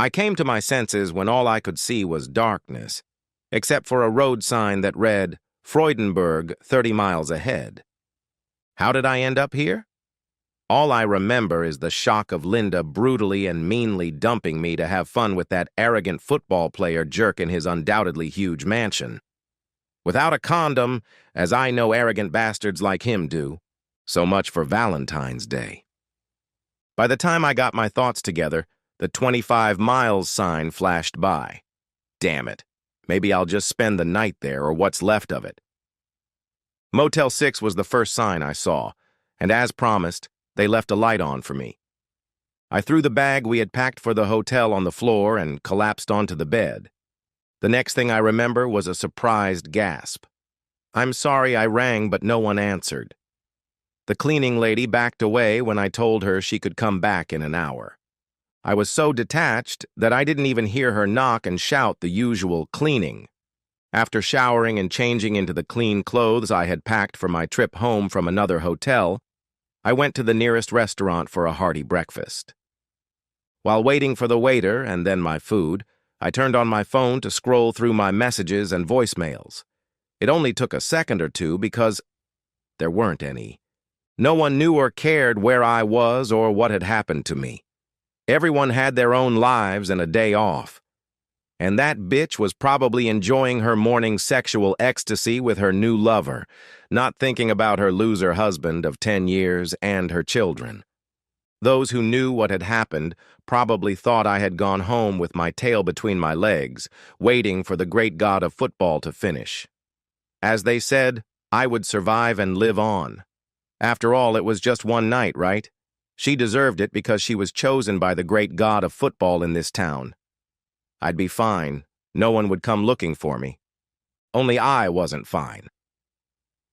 I came to my senses when all I could see was darkness, except for a road sign that read, Freudenberg, 30 miles ahead. How did I end up here? All I remember is the shock of Linda brutally and meanly dumping me to have fun with that arrogant football player jerk in his undoubtedly huge mansion. Without a condom, as I know arrogant bastards like him do. So much for Valentine's Day. By the time I got my thoughts together, the 25 miles sign flashed by. Damn it. Maybe I'll just spend the night there or what's left of it. Motel 6 was the first sign I saw, and as promised, they left a light on for me. I threw the bag we had packed for the hotel on the floor and collapsed onto the bed. The next thing I remember was a surprised gasp. I'm sorry I rang, but no one answered. The cleaning lady backed away when I told her she could come back in an hour. I was so detached that I didn't even hear her knock and shout the usual cleaning. After showering and changing into the clean clothes I had packed for my trip home from another hotel, I went to the nearest restaurant for a hearty breakfast. While waiting for the waiter and then my food, I turned on my phone to scroll through my messages and voicemails. It only took a second or two because there weren't any. No one knew or cared where I was or what had happened to me. Everyone had their own lives and a day off. And that bitch was probably enjoying her morning sexual ecstasy with her new lover, not thinking about her loser husband of 10 years and her children. Those who knew what had happened probably thought I had gone home with my tail between my legs, waiting for the great god of football to finish. As they said, I would survive and live on. After all, it was just one night, right? She deserved it because she was chosen by the great god of football in this town. I'd be fine. No one would come looking for me. Only I wasn't fine.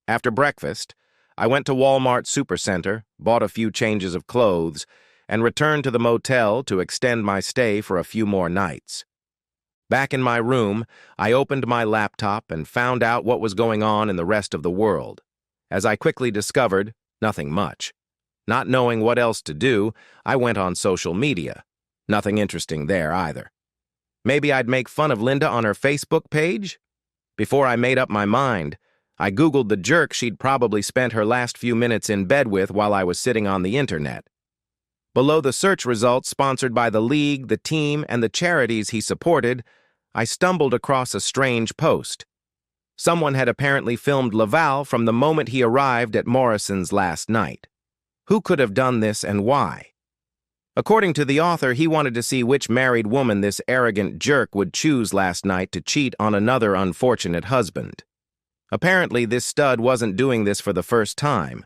After breakfast, I went to Walmart Supercenter, bought a few changes of clothes, and returned to the motel to extend my stay for a few more nights. Back in my room, I opened my laptop and found out what was going on in the rest of the world. As I quickly discovered, nothing much. Not knowing what else to do, I went on social media. Nothing interesting there either. Maybe I'd make fun of Linda on her Facebook page? Before I made up my mind, I Googled the jerk she'd probably spent her last few minutes in bed with while I was sitting on the internet. Below the search results sponsored by the league, the team, and the charities he supported, I stumbled across a strange post. Someone had apparently filmed Laval from the moment he arrived at Morrison's last night. Who could have done this and why? According to the author, he wanted to see which married woman this arrogant jerk would choose last night to cheat on another unfortunate husband. Apparently, this stud wasn't doing this for the first time,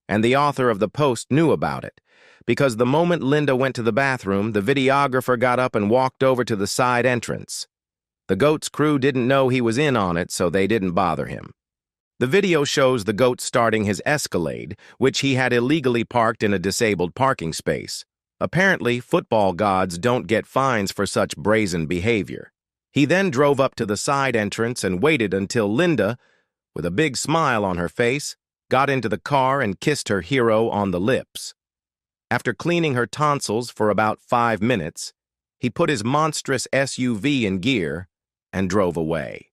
and the author of the post knew about it, because the moment Linda went to the bathroom, the videographer got up and walked over to the side entrance. The GOAT's crew didn't know he was in on it, so they didn't bother him. The video shows the GOAT starting his Escalade, which he had illegally parked in a disabled parking space. Apparently, football gods don't get fines for such brazen behavior. He then drove up to the side entrance and waited until Linda, with a big smile on her face, got into the car and kissed her hero on the lips. After cleaning her tonsils for about 5 minutes, he put his monstrous SUV in gear and drove away.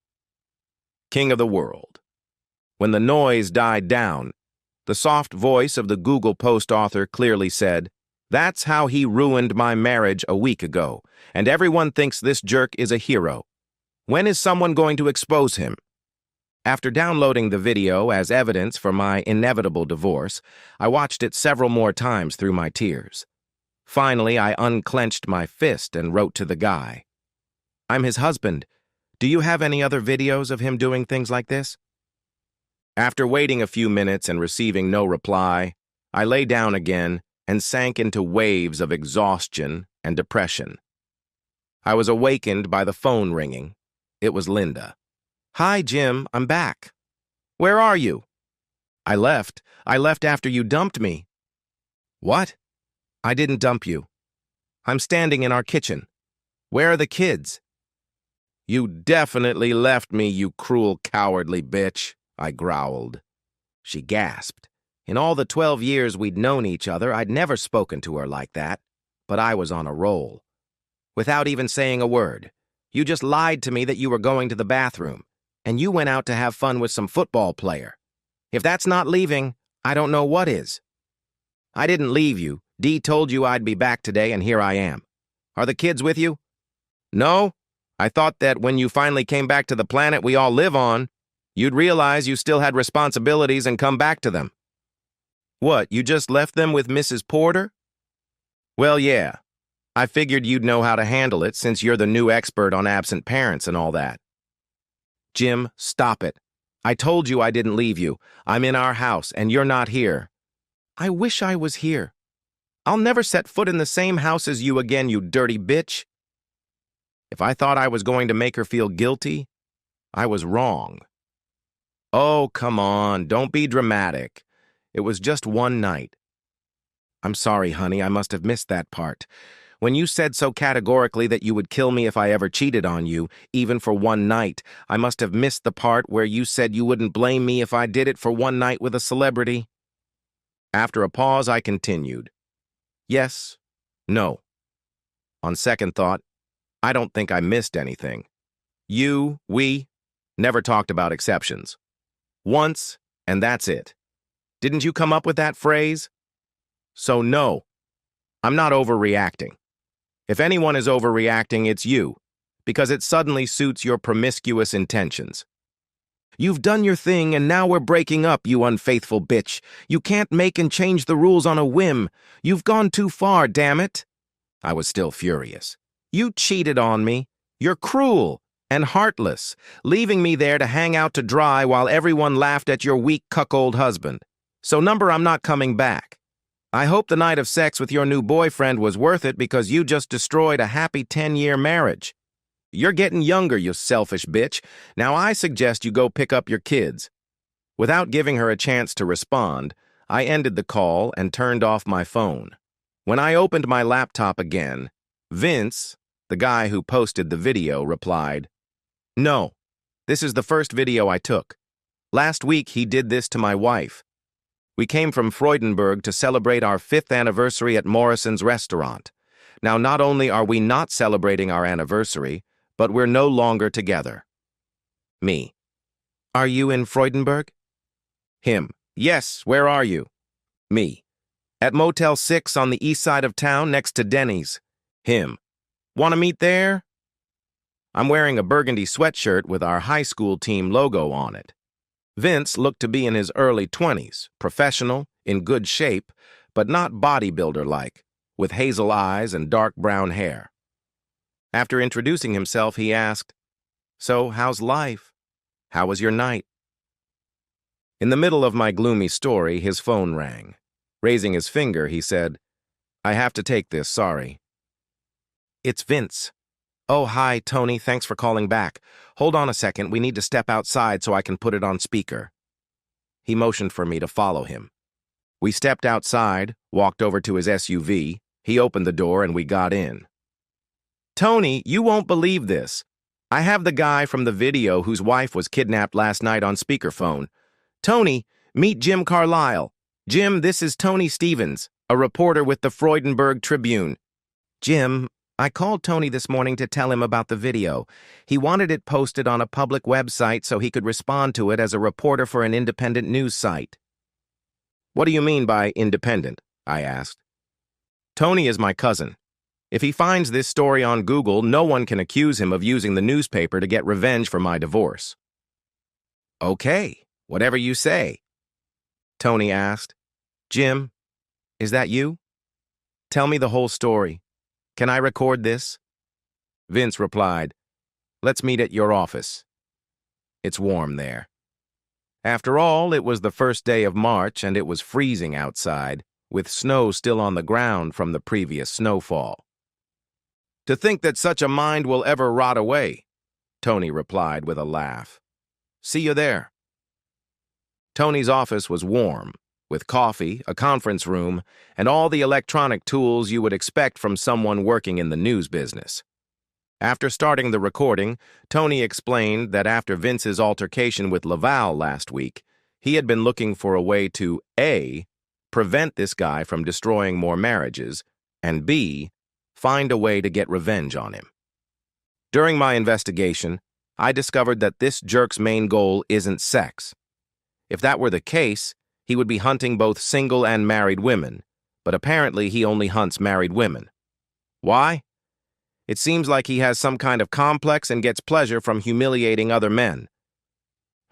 King of the world. When the noise died down, the soft voice of the Google post author clearly said, "That's how he ruined my marriage a week ago, and everyone thinks this jerk is a hero. When is someone going to expose him?" After downloading the video as evidence for my inevitable divorce, I watched it several more times through my tears. Finally, I unclenched my fist and wrote to the guy. "I'm his husband. Do you have any other videos of him doing things like this?" After waiting a few minutes and receiving no reply, I lay down again and sank into waves of exhaustion and depression. I was awakened by the phone ringing. It was Linda. "Hi, Jim, I'm back. Where are you?" I left after you dumped me." "What?" "I didn't dump you. I'm standing in our kitchen. Where are the kids?" "You definitely left me, you cruel, cowardly bitch," I growled. She gasped. In all the 12 years we'd known each other, I'd never spoken to her like that, but I was on a roll. without even saying a word. You just lied to me that you were going to the bathroom, and you went out to have fun with some football player. If that's not leaving, I don't know what is. I didn't leave you. Dee told you I'd be back today, and here I am. Are the kids with you? No? I thought that when you finally came back to the planet we all live on, you'd realize you still had responsibilities and come back to them. What, you just left them with Mrs. Porter? Well, yeah. I figured you'd know how to handle it since you're the new expert on absent parents and all that. Jim, stop it. I told you I didn't leave you. I'm in our house, and you're not here. I wish I was here. I'll never set foot in the same house as you again, you dirty bitch. If I thought I was going to make her feel guilty, I was wrong. Oh, come on, don't be dramatic. It was just one night. I'm sorry, honey, I must have missed that part. When you said so categorically that you would kill me if I ever cheated on you, even for one night, I must have missed the part where you said you wouldn't blame me if I did it for one night with a celebrity. After a pause, I continued. Yes, no. On second thought, I don't think I missed anything. We never talked about exceptions. Once, and that's it. Didn't you come up with that phrase? So no, I'm not overreacting. If anyone is overreacting, it's you, because it suddenly suits your promiscuous intentions. You've done your thing, and now we're breaking up, you unfaithful bitch. You can't make and change the rules on a whim. You've gone too far, damn it. I was still furious. You cheated on me. You're cruel and heartless, leaving me there to hang out to dry while everyone laughed at your weak cuckold husband. So number, I'm not coming back. I hope the night of sex with your new boyfriend was worth it because you just destroyed a happy 10-year marriage. You're getting younger, you selfish bitch. Now I suggest you go pick up your kids. Without giving her a chance to respond, I ended the call and turned off my phone. When I opened my laptop again, Vince, the guy who posted the video, replied, "No, this is the first video I took. Last week he did this to my wife. We came from Freudenberg to celebrate our 5th anniversary at Morrison's restaurant. Now not only are we not celebrating our anniversary, but we're no longer together." Me. Are you in Freudenberg? Him. Yes, where are you? Me. At Motel 6 on the east side of town next to Denny's. Him. Want to meet there? I'm wearing a burgundy sweatshirt with our high school team logo on it. Vince looked to be in his early 20s, professional, in good shape, but not bodybuilder-like, with hazel eyes and dark brown hair. After introducing himself, he asked, "So, how's life? How was your night?" In the middle of my gloomy story, his phone rang. Raising his finger, he said, "I have to take this, sorry." It's Vince. Oh, hi, Tony, thanks for calling back. Hold on a second, we need to step outside so I can put it on speaker. He motioned for me to follow him. We stepped outside, walked over to his SUV, he opened the door and we got in. Tony, you won't believe this. I have the guy from the video whose wife was kidnapped last night on speakerphone. Tony, meet Jim Carlisle. Jim, this is Tony Stevens, a reporter with the Freudenberg Tribune. Jim, I called Tony this morning to tell him about the video. He wanted it posted on a public website so he could respond to it as a reporter for an independent news site. What do you mean by independent? I asked. Tony is my cousin. If he finds this story on Google, no one can accuse him of using the newspaper to get revenge for my divorce. Okay, whatever you say. Tony asked. Jim, is that you? Tell me the whole story. Can I record this? Vince replied, Let's meet at your office. It's warm there. After all, it was the first day of March and it was freezing outside, with snow still on the ground from the previous snowfall. To think that such a mind will ever rot away, Tony replied with a laugh. See you there. Tony's office was warm, with coffee, a conference room, and all the electronic tools you would expect from someone working in the news business. After starting the recording, Tony explained that after Vince's altercation with Laval last week, he had been looking for a way to A, prevent this guy from destroying more marriages, and B, find a way to get revenge on him. During my investigation, I discovered that this jerk's main goal isn't sex. If that were the case, he would be hunting both single and married women, but apparently he only hunts married women. Why? It seems like he has some kind of complex and gets pleasure from humiliating other men.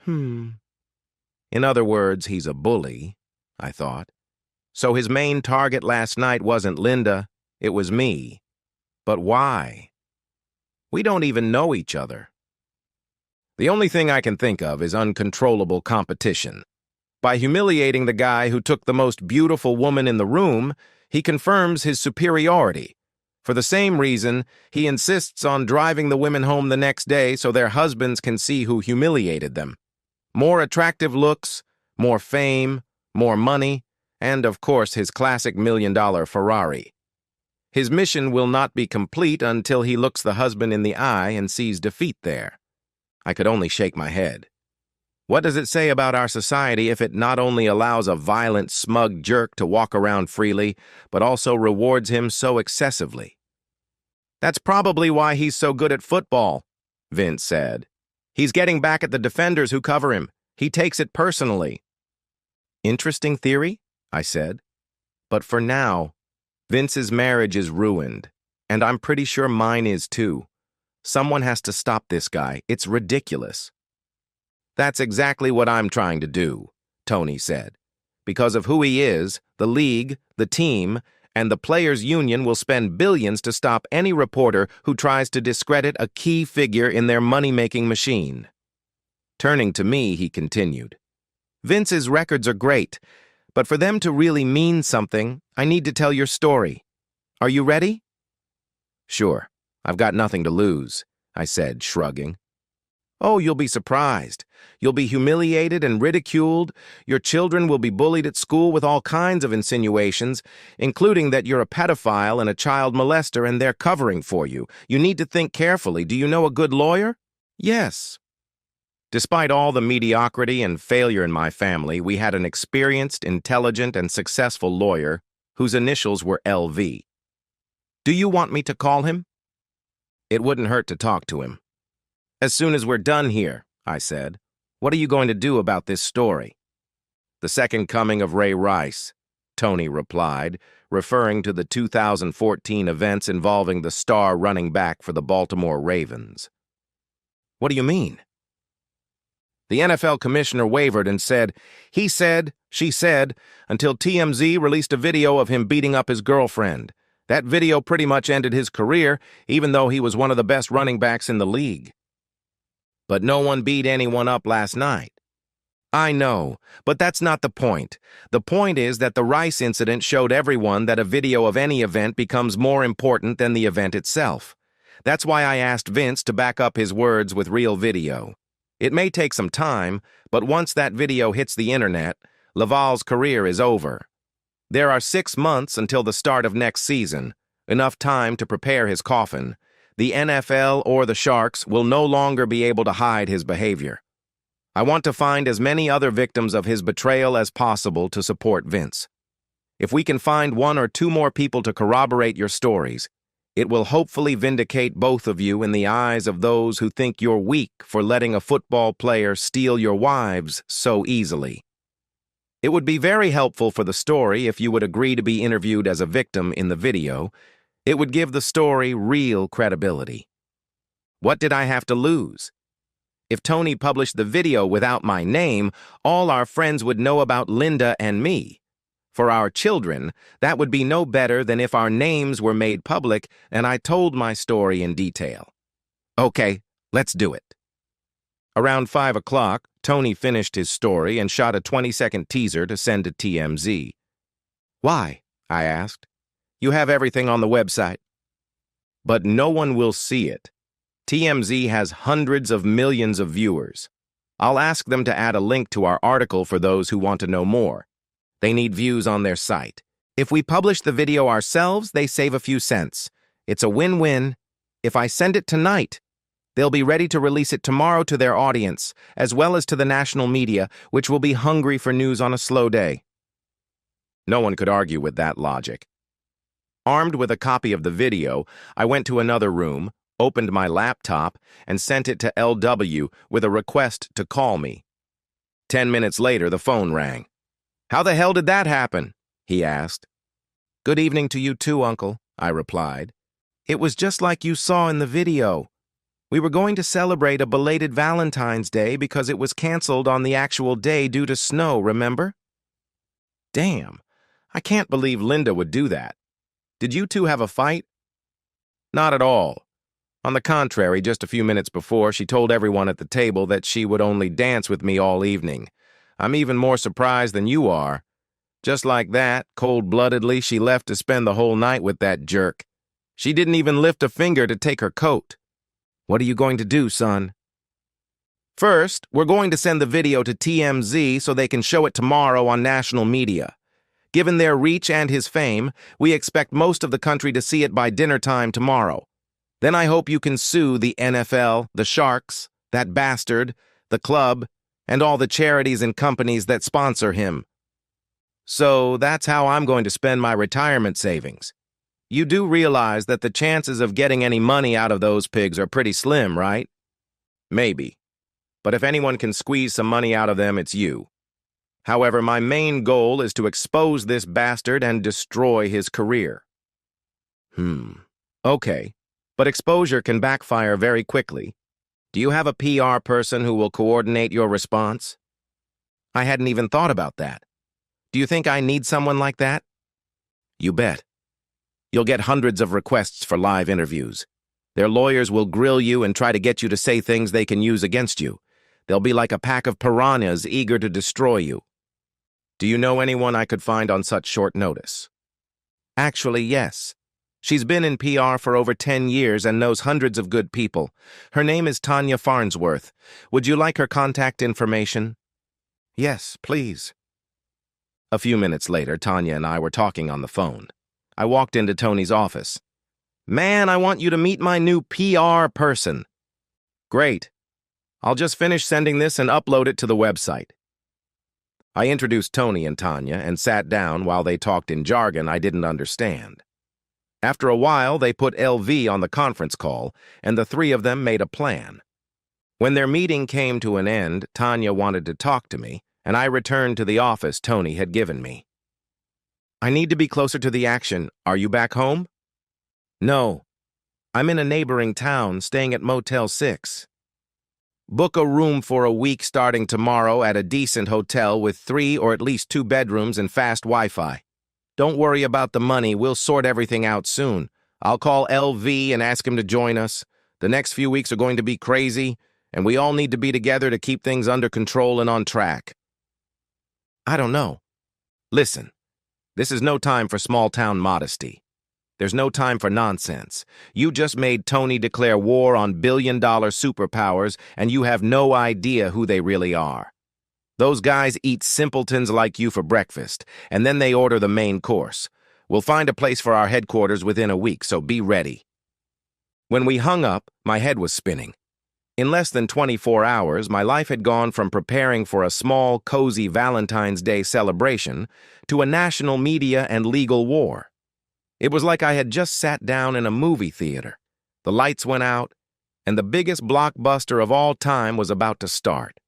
In other words, he's a bully, I thought. So his main target last night wasn't Linda, it was me. But why? We don't even know each other. The only thing I can think of is uncontrollable competition. By humiliating the guy who took the most beautiful woman in the room, he confirms his superiority. For the same reason, he insists on driving the women home the next day so their husbands can see who humiliated them. More attractive looks, more fame, more money, and of course his classic $1,000,000 Ferrari. His mission will not be complete until he looks the husband in the eye and sees defeat there. I could only shake my head. What does it say about our society if it not only allows a violent, smug jerk to walk around freely, but also rewards him so excessively? That's probably why he's so good at football, Vince said. He's getting back at the defenders who cover him. He takes it personally. Interesting theory, I said. But for now, Vince's marriage is ruined, and I'm pretty sure mine is too. Someone has to stop this guy. It's ridiculous. That's exactly what I'm trying to do, Tony said. Because of who he is, the league, the team, and the players' union will spend billions to stop any reporter who tries to discredit a key figure in their money-making machine. Turning to me, he continued. Vince's records are great, but for them to really mean something, I need to tell your story. Are you ready? Sure, I've got nothing to lose, I said, shrugging. Oh, you'll be surprised. You'll be humiliated and ridiculed. Your children will be bullied at school with all kinds of insinuations, including that you're a pedophile and a child molester and they're covering for you. You need to think carefully. Do you know a good lawyer? Yes. Despite all the mediocrity and failure in my family, we had an experienced, intelligent, and successful lawyer whose initials were LV. Do you want me to call him? It wouldn't hurt to talk to him. As soon as we're done here, I said. What are you going to do about this story? The second coming of Ray Rice, Tony replied, referring to the 2014 events involving the star running back for the Baltimore Ravens. What do you mean? The NFL commissioner wavered and said, he said, she said, until TMZ released a video of him beating up his girlfriend. That video pretty much ended his career, even though he was one of the best running backs in the league. But no one beat anyone up last night. I know, but that's not the point. The point is that the Rice incident showed everyone that a video of any event becomes more important than the event itself. That's why I asked Vince to back up his words with real video. It may take some time, but once that video hits the internet, Laval's career is over. There are 6 months until the start of next season, enough time to prepare his coffin. The NFL or the Sharks will no longer be able to hide his behavior. I want to find as many other victims of his betrayal as possible to support Vince. If we can find 1 or 2 more people to corroborate your stories, it will hopefully vindicate both of you in the eyes of those who think you're weak for letting a football player steal your wives so easily. It would be very helpful for the story if you would agree to be interviewed as a victim in the video. It would give the story real credibility. What did I have to lose? If Tony published the video without my name, all our friends would know about Linda and me. For our children, that would be no better than if our names were made public and I told my story in detail. Okay, let's do it. Around 5 o'clock, Tony finished his story and shot a 20-second teaser to send to TMZ. Why? I asked. You have everything on the website. But no one will see it. TMZ has hundreds of millions of viewers. I'll ask them to add a link to our article for those who want to know more. They need views on their site. If we publish the video ourselves, they save a few cents. It's a win-win. If I send it tonight, they'll be ready to release it tomorrow to their audience, as well as to the national media, which will be hungry for news on a slow day. No one could argue with that logic. Armed with a copy of the video, I went to another room, opened my laptop, and sent it to LW with a request to call me. 10 minutes later, the phone rang. "How the hell did that happen?" he asked. "Good evening to you too, Uncle," I replied. "It was just like you saw in the video. We were going to celebrate a belated Valentine's Day because it was canceled on the actual day due to snow, remember?" Damn, I can't believe Linda would do that. Did you two have a fight? Not at all. On the contrary, just a few minutes before, she told everyone at the table that she would only dance with me all evening. I'm even more surprised than you are. Just like that, cold-bloodedly, she left to spend the whole night with that jerk. She didn't even lift a finger to take her coat. What are you going to do, son? First, we're going to send the video to TMZ so they can show it tomorrow on national media. Given their reach and his fame, we expect most of the country to see it by dinner time tomorrow. Then I hope you can sue the NFL, the Sharks, that bastard, the club, and all the charities and companies that sponsor him. So that's how I'm going to spend my retirement savings. You do realize that the chances of getting any money out of those pigs are pretty slim, right? Maybe. But if anyone can squeeze some money out of them, it's you. However, my main goal is to expose this bastard and destroy his career. Okay. But exposure can backfire very quickly. Do you have a PR person who will coordinate your response? I hadn't even thought about that. Do you think I need someone like that? You bet. You'll get hundreds of requests for live interviews. Their lawyers will grill you and try to get you to say things they can use against you. They'll be like a pack of piranhas eager to destroy you. Do you know anyone I could find on such short notice? Actually, yes. She's been in PR for over 10 years and knows hundreds of good people. Her name is Tanya Farnsworth. Would you like her contact information? Yes, please. A few minutes later, Tanya and I were talking on the phone. I walked into Tony's office. "Man, I want you to meet my new PR person." "Great. I'll just finish sending this and upload it to the website." I introduced Tony and Tanya and sat down while they talked in jargon I didn't understand. After a while, they put LV on the conference call, and the three of them made a plan. When their meeting came to an end, Tanya wanted to talk to me, and I returned to the office Tony had given me. "I need to be closer to the action. Are you back home?" "No. I'm in a neighboring town, staying at Motel 6. Book a room for a week starting tomorrow at a decent hotel with 3 or at least 2 bedrooms and fast Wi-Fi. Don't worry about the money. We'll sort everything out soon. I'll call LV and ask him to join us. The next few weeks are going to be crazy, and we all need to be together to keep things under control and on track." "I don't know. Listen, this is no time for small-town modesty. There's no time for nonsense. You just made Tony declare war on billion-dollar superpowers, and you have no idea who they really are. Those guys eat simpletons like you for breakfast, and then they order the main course. We'll find a place for our headquarters within a week, so be ready." When we hung up, my head was spinning. In less than 24 hours, my life had gone from preparing for a small, cozy Valentine's Day celebration to a national media and legal war. It was like I had just sat down in a movie theater. The lights went out, and the biggest blockbuster of all time was about to start.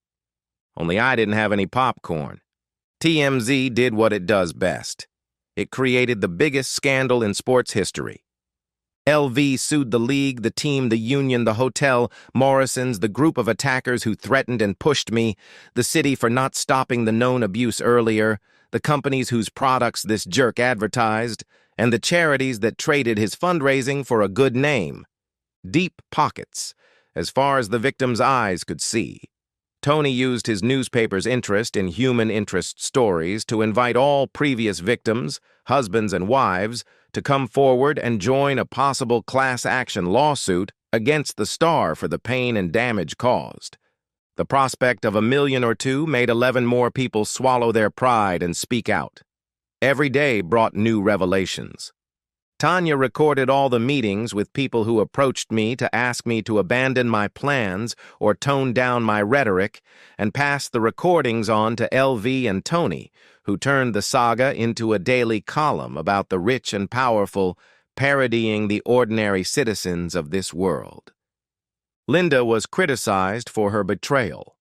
Only I didn't have any popcorn. TMZ did what it does best. It created the biggest scandal in sports history. LV sued the league, the team, the union, the hotel, Morrison's, the group of attackers who threatened and pushed me, the city for not stopping the known abuse earlier, the companies whose products this jerk advertised, and the charities that traded his fundraising for a good name. Deep pockets, as far as the victim's eyes could see. Tony used his newspaper's interest in human interest stories to invite all previous victims, husbands and wives, to come forward and join a possible class action lawsuit against the star for the pain and damage caused. The prospect of $1 million or $2 made 11 more people swallow their pride and speak out. Every day brought new revelations. Tanya recorded all the meetings with people who approached me to ask me to abandon my plans or tone down my rhetoric, and passed the recordings on to LV and Tony, who turned the saga into a daily column about the rich and powerful, parodying the ordinary citizens of this world. Linda was criticized for her betrayal.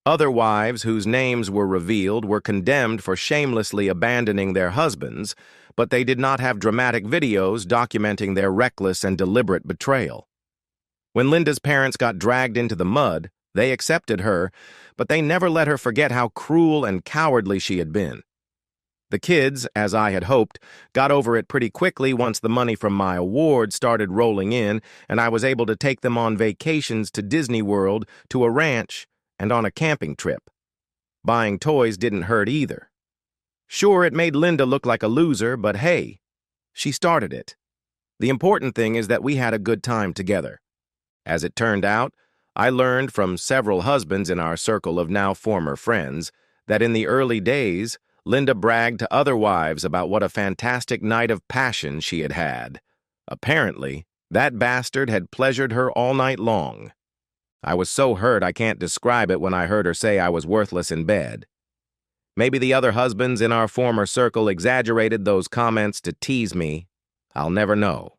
Other wives whose names were revealed were condemned for shamelessly abandoning their husbands, but they did not have dramatic videos documenting their reckless and deliberate betrayal. When Linda's parents got dragged into the mud, they accepted her, but they never let her forget how cruel and cowardly she had been. The kids, as I had hoped, got over it pretty quickly once the money from my award started rolling in and I was able to take them on vacations to Disney World, to a ranch, and on a camping trip. Buying toys didn't hurt either. Sure, it made Linda look like a loser, but hey, she started it. The important thing is that we had a good time together. As it turned out, I learned from several husbands in our circle of now former friends that in the early days, Linda bragged to other wives about what a fantastic night of passion she had had. Apparently, that bastard had pleasured her all night long. I was so hurt I can't describe it when I heard her say I was worthless in bed. Maybe the other husbands in our former circle exaggerated those comments to tease me. I'll never know.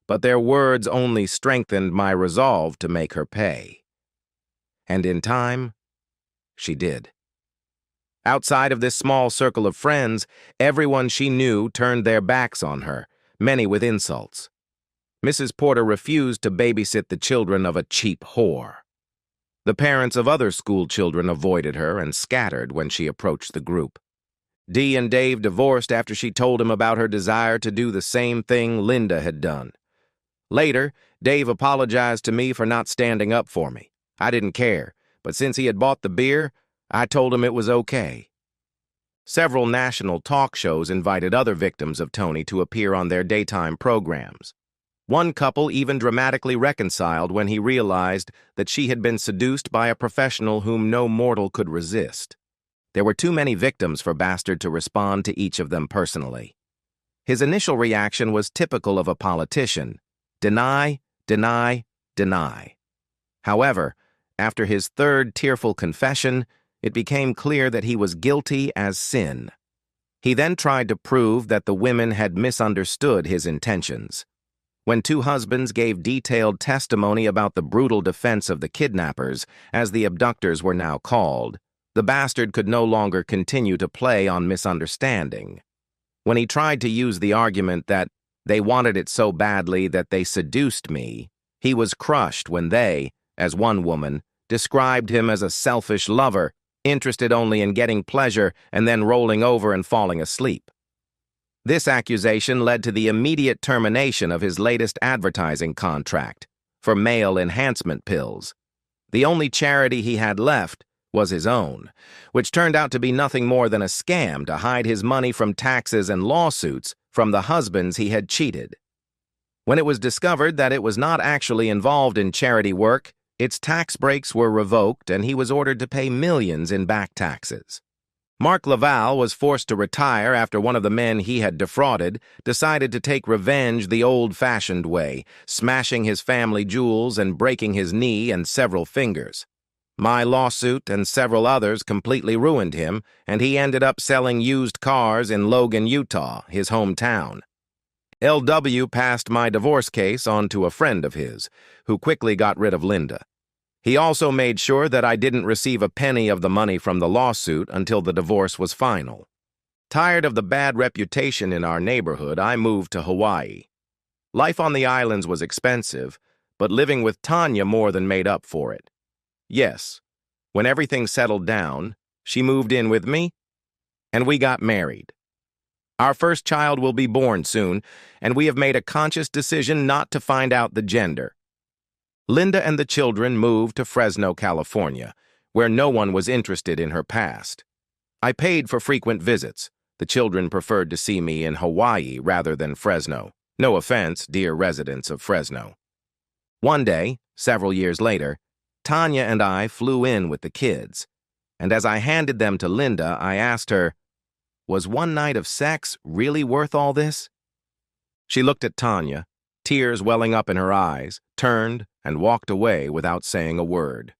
But their words only strengthened my resolve to make her pay. And in time, she did. Outside of this small circle of friends, everyone she knew turned their backs on her, many with insults. Mrs. Porter refused to babysit the children of a cheap whore. The parents of other school children avoided her and scattered when she approached the group. Dee and Dave divorced after she told him about her desire to do the same thing Linda had done. Later, Dave apologized to me for not standing up for me. I didn't care, but since he had bought the beer, I told him it was okay. Several national talk shows invited other victims of Tony to appear on their daytime programs. One couple even dramatically reconciled when he realized that she had been seduced by a professional whom no mortal could resist. There were too many victims for Bastard to respond to each of them personally. His initial reaction was typical of a politician: deny, deny, deny. However, after his third tearful confession, it became clear that he was guilty as sin. He then tried to prove that the women had misunderstood his intentions. When two husbands gave detailed testimony about the brutal defense of the kidnappers, as the abductors were now called, the bastard could no longer continue to play on misunderstanding. When he tried to use the argument that they wanted it so badly that they seduced me, he was crushed when they, as one woman, described him as a selfish lover, interested only in getting pleasure and then rolling over and falling asleep. This accusation led to the immediate termination of his latest advertising contract for male enhancement pills. The only charity he had left was his own, which turned out to be nothing more than a scam to hide his money from taxes and lawsuits from the husbands he had cheated. When it was discovered that it was not actually involved in charity work, its tax breaks were revoked and he was ordered to pay millions in back taxes. Mark Laval was forced to retire after one of the men he had defrauded decided to take revenge the old-fashioned way, smashing his family jewels and breaking his knee and several fingers. My lawsuit and several others completely ruined him, and he ended up selling used cars in Logan, Utah, his hometown. LW passed my divorce case on to a friend of his, who quickly got rid of Linda. He also made sure that I didn't receive a penny of the money from the lawsuit until the divorce was final. Tired of the bad reputation in our neighborhood, I moved to Hawaii. Life on the islands was expensive, but living with Tanya more than made up for it. Yes, when everything settled down, she moved in with me, and we got married. Our first child will be born soon, and we have made a conscious decision not to find out the gender. Linda and the children moved to Fresno, California, where no one was interested in her past. I paid for frequent visits. The children preferred to see me in Hawaii rather than Fresno. No offense, dear residents of Fresno. One day, several years later, Tanya and I flew in with the kids, and as I handed them to Linda, I asked her, "Was one night of sex really worth all this?" She looked at Tanya, tears welling up in her eyes, turned, and walked away without saying a word.